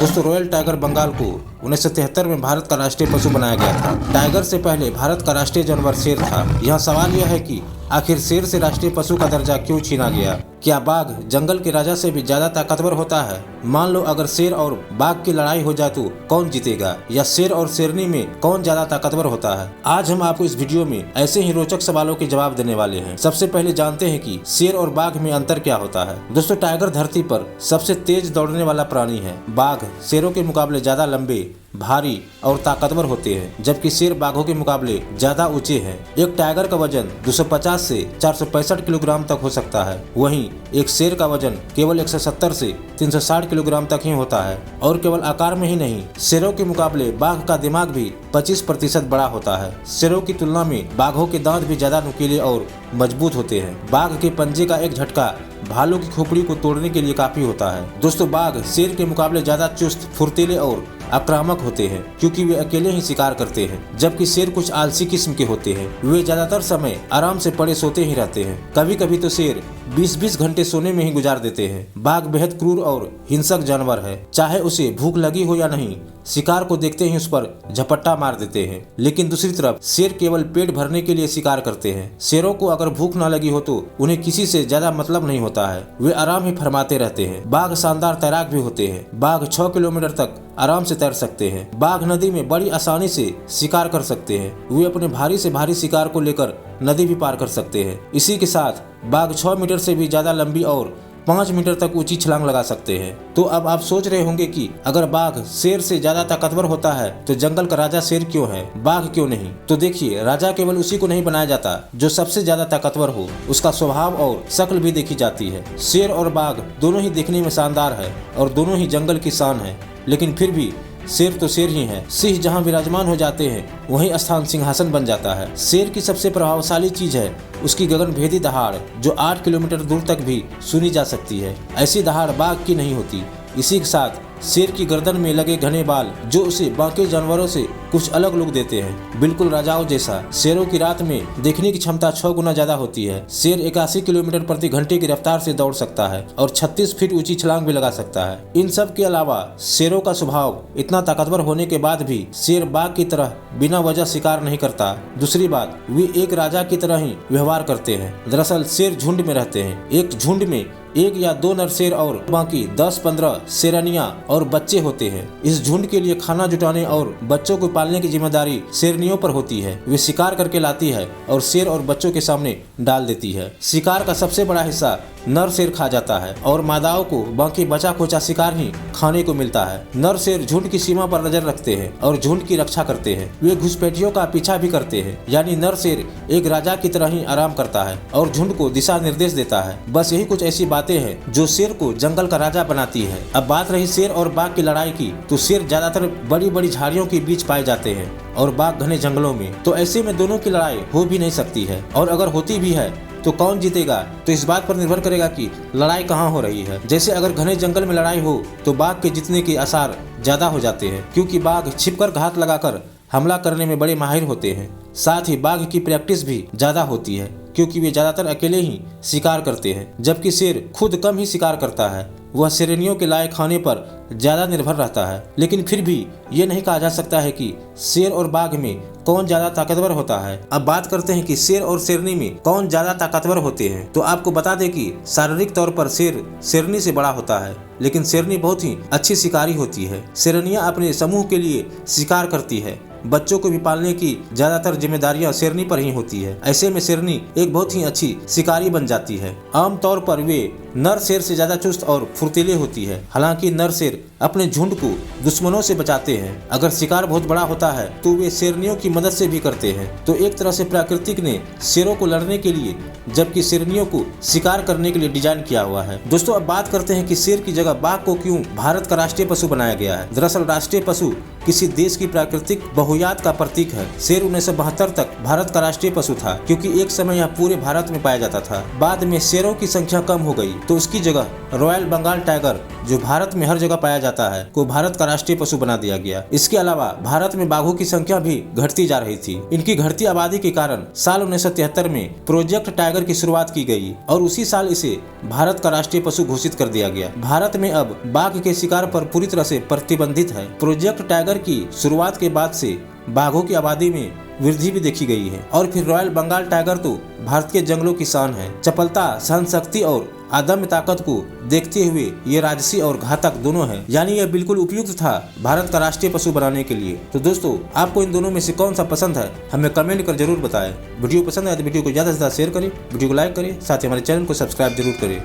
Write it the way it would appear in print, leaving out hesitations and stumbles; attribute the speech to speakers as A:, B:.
A: दोस्तों royal tiger Bengal को 1973 में भारत का राष्ट्रीय पशु बनाया गया था। टाइगर से पहले भारत का राष्ट्रीय जानवर शेर था। यहाँ सवाल यह है कि आखिर शेर से राष्ट्रीय पशु का दर्जा क्यों छीना गया? क्या बाघ जंगल के राजा से भी ज्यादा ताकतवर होता है? मान लो अगर शेर और बाघ की लड़ाई हो जाए तो कौन जीतेगा, या शेर और शेरनी में कौन ज्यादा ताकतवर होता है? आज हम आपको इस वीडियो में ऐसे ही रोचक सवालों के जवाब देने वाले हैं। सबसे पहले जानते हैं कि शेर और बाघ में अंतर क्या होता है। दोस्तों टाइगर धरती पर सबसे तेज दौड़ने वाला प्राणी है। बाघ शेरों के मुकाबले ज्यादा लंबे, भारी और ताकतवर होते हैं, जबकि शेर बाघों के मुकाबले ज्यादा ऊंचे हैं। एक टाइगर का वजन 250 से 465 किलोग्राम तक हो सकता है, वहीं एक शेर का वजन केवल 170 से 360 किलोग्राम तक ही होता है। और केवल आकार में ही नहीं, शेरों के मुकाबले बाघ का दिमाग भी 25% बड़ा होता है। शेरों की तुलना में बाघों के दांत भी ज्यादा नुकीले और मजबूत होते हैं। बाघ के पंजे का एक झटका भालू की खोपड़ी को तोड़ने के लिए काफी होता है। दोस्तों बाघ शेर के मुकाबले ज्यादा चुस्त, फुर्तीले और आक्रामक होते हैं, क्योंकि वे अकेले ही शिकार करते हैं, जबकि शेर कुछ आलसी किस्म के होते हैं। वे ज्यादातर समय आराम से पड़े सोते ही रहते हैं। कभी कभी तो शेर 20-20 घंटे सोने में ही गुजार देते हैं। बाघ बेहद क्रूर और हिंसक जानवर है। चाहे उसे भूख लगी हो या नहीं, शिकार को देखते ही उस पर झपट्टा मार देते हैं। लेकिन दूसरी तरफ शेर केवल पेट भरने के लिए शिकार करते हैं। शेरों को अगर भूख न लगी हो तो उन्हें किसी से ज्यादा मतलब नहीं होता है। वे आराम ही फरमाते रहते हैं। बाघ शानदार तैराक भी होते हैं। बाघ 6 किलोमीटर तक आराम से तैर सकते हैं। बाघ नदी में बड़ी आसानी से शिकार कर सकते हैं। वे अपने भारी से भारी शिकार को लेकर नदी भी पार कर सकते हैं। इसी के साथ बाघ 6 मीटर से भी ज्यादा लंबी और 5 मीटर तक ऊंची छलांग लगा सकते हैं। तो अब आप सोच रहे होंगे कि अगर बाघ शेर से ज्यादा ताकतवर होता है तो जंगल का राजा शेर क्यों है, बाघ क्यों नहीं? तो देखिए, राजा केवल उसी को नहीं बनाया जाता जो सबसे ज्यादा ताकतवर हो, उसका स्वभाव और शक्ल भी देखी जाती है। शेर और बाघ दोनों ही देखने में शानदार है और दोनों ही जंगल की शान है, लेकिन फिर भी शेर तो शेर ही है। सिंह जहां विराजमान हो जाते हैं वहीं स्थान सिंहासन बन जाता है। शेर की सबसे प्रभावशाली चीज है उसकी गगनभेदी दहाड़, जो 8 किलोमीटर दूर तक भी सुनी जा सकती है। ऐसी दहाड़ बाघ की नहीं होती। इसी के साथ शेर की गर्दन में लगे घने बाल, जो उसे बाकी जानवरों से कुछ अलग लुक देते हैं, बिल्कुल राजाओं जैसा। शेरों की रात में देखने की क्षमता 6 गुना ज्यादा होती है। शेर 81 किलोमीटर प्रति घंटे की रफ्तार से दौड़ सकता है और 36 फीट ऊंची छलांग भी लगा सकता है। इन सब के अलावा शेरों का स्वभाव इतना ताकतवर होने के बाद भी शेर बाघ की तरह बिना वजह शिकार नहीं करता। दूसरी बात, वे एक राजा की तरह ही व्यवहार करते हैं। दरअसल शेर झुंड में रहते हैं। एक झुंड में 1 या 2 नर शेर और बाकी 10-15 शेरनियां और बच्चे होते हैं। इस झुंड के लिए खाना जुटाने और बच्चों को पालने की जिम्मेदारी शेरनियों पर होती है। वे शिकार करके लाती है और शेर और बच्चों के सामने डाल देती है। शिकार का सबसे बड़ा हिस्सा नर शेर खा जाता है और मादाओं को बाकी बचा खोचा शिकार ही खाने को मिलता है। नर शेर झुंड की सीमा पर नजर रखते हैं और झुंड की रक्षा करते हैं। वे घुसपैठियों का पीछा भी करते हैं, यानी नर शेर एक राजा की तरह ही आराम करता है और झुंड को दिशा निर्देश देता है। बस यही कुछ ऐसी बातें हैं जो शेर को जंगल का राजा बनाती है। अब बात रही शेर और बाघ की लड़ाई की, तो शेर ज्यादातर बड़ी बड़ी झाड़ियों के बीच पाए जाते हैं और बाघ घने जंगलों में। तो ऐसे में दोनों की लड़ाई हो भी नहीं सकती है, और अगर होती भी है तो कौन जीतेगा, तो इस बात पर निर्भर करेगा कि लड़ाई कहाँ हो रही है। जैसे अगर घने जंगल में लड़ाई हो तो बाघ के जीतने के आसार ज्यादा हो जाते हैं, क्योंकि बाघ छिपकर घात लगाकर हमला करने में बड़े माहिर होते हैं। साथ ही बाघ की प्रैक्टिस भी ज्यादा होती है, क्योंकि वे ज्यादातर अकेले ही शिकार करते हैं, जबकि शेर खुद कम ही शिकार करता है। वह शेरनियों के लाए खाने पर ज्यादा निर्भर रहता है। लेकिन फिर भी ये नहीं कहा जा सकता है कि शेर और बाघ में कौन ज्यादा ताकतवर होता है। अब बात करते हैं कि शेर और शेरनी में कौन ज्यादा ताकतवर होते हैं। तो आपको बता दें कि शारीरिक तौर पर शेर शेरनी से बड़ा होता है, लेकिन शेरनी बहुत ही अच्छी शिकारी होती है। शेरनियां अपने समूह के लिए शिकार करती है। बच्चों को भी पालने की ज्यादातर जिम्मेदारियां शेरनी पर ही होती है। ऐसे में शेरनी एक बहुत ही अच्छी शिकारी बन जाती है। आमतौर पर वे नर शेर से ज्यादा चुस्त और फुर्तीले होती है। हालांकि नर शेर अपने झुंड को दुश्मनों से बचाते हैं। अगर शिकार बहुत बड़ा होता है तो वे शेरनियों की मदद से भी करते हैं। तो एक तरह से प्रकृति ने शेरों को लड़ने के लिए, जबकि शेरनियों को शिकार करने के लिए डिजाइन किया हुआ है। दोस्तों अब बात करते हैं कि शेर की जगह बाघ को क्यों भारत का राष्ट्रीय पशु बनाया गया है। दरअसल राष्ट्रीय पशु किसी देश की प्राकृतिक बहुयात का प्रतीक है। शेर 1972 तक भारत का राष्ट्रीय पशु था, क्योंकि एक समय यह पूरे भारत में पाया जाता था। बाद में शेरों की संख्या कम हो गई तो उसकी जगह रॉयल बंगाल टाइगर, जो भारत में हर जगह पाया जाता है, को भारत का राष्ट्रीय पशु बना दिया गया। इसके अलावा भारत में बाघों की संख्या भी घटती जा रही थी। इनकी घटती आबादी के कारण साल 1973 में प्रोजेक्ट टाइगर की शुरुआत की गई और उसी साल इसे भारत का राष्ट्रीय पशु घोषित कर दिया गया। भारत में अब बाघ के शिकार पर पूरी तरह से प्रतिबंधित है। प्रोजेक्ट टाइगर की शुरुआत के बाद से बाघों की आबादी में वृद्धि भी देखी गई है। और फिर रॉयल बंगाल टाइगर तो भारत के जंगलों की शान है। चपलता, सहनशक्ति और अदम्य ताकत को देखते हुए ये राजसी और घातक दोनों हैं, यानी यह बिल्कुल उपयुक्त था भारत का राष्ट्रीय पशु बनाने के लिए। तो दोस्तों, आपको इन दोनों में से कौन सा पसंद है हमें कमेंट कर जरूर बताएं। वीडियो पसंद आए तो वीडियो को ज़्यादा से ज़्यादा शेयर करें, वीडियो को लाइक करें, साथ ही हमारे चैनल को सब्सक्राइब जरूर करें।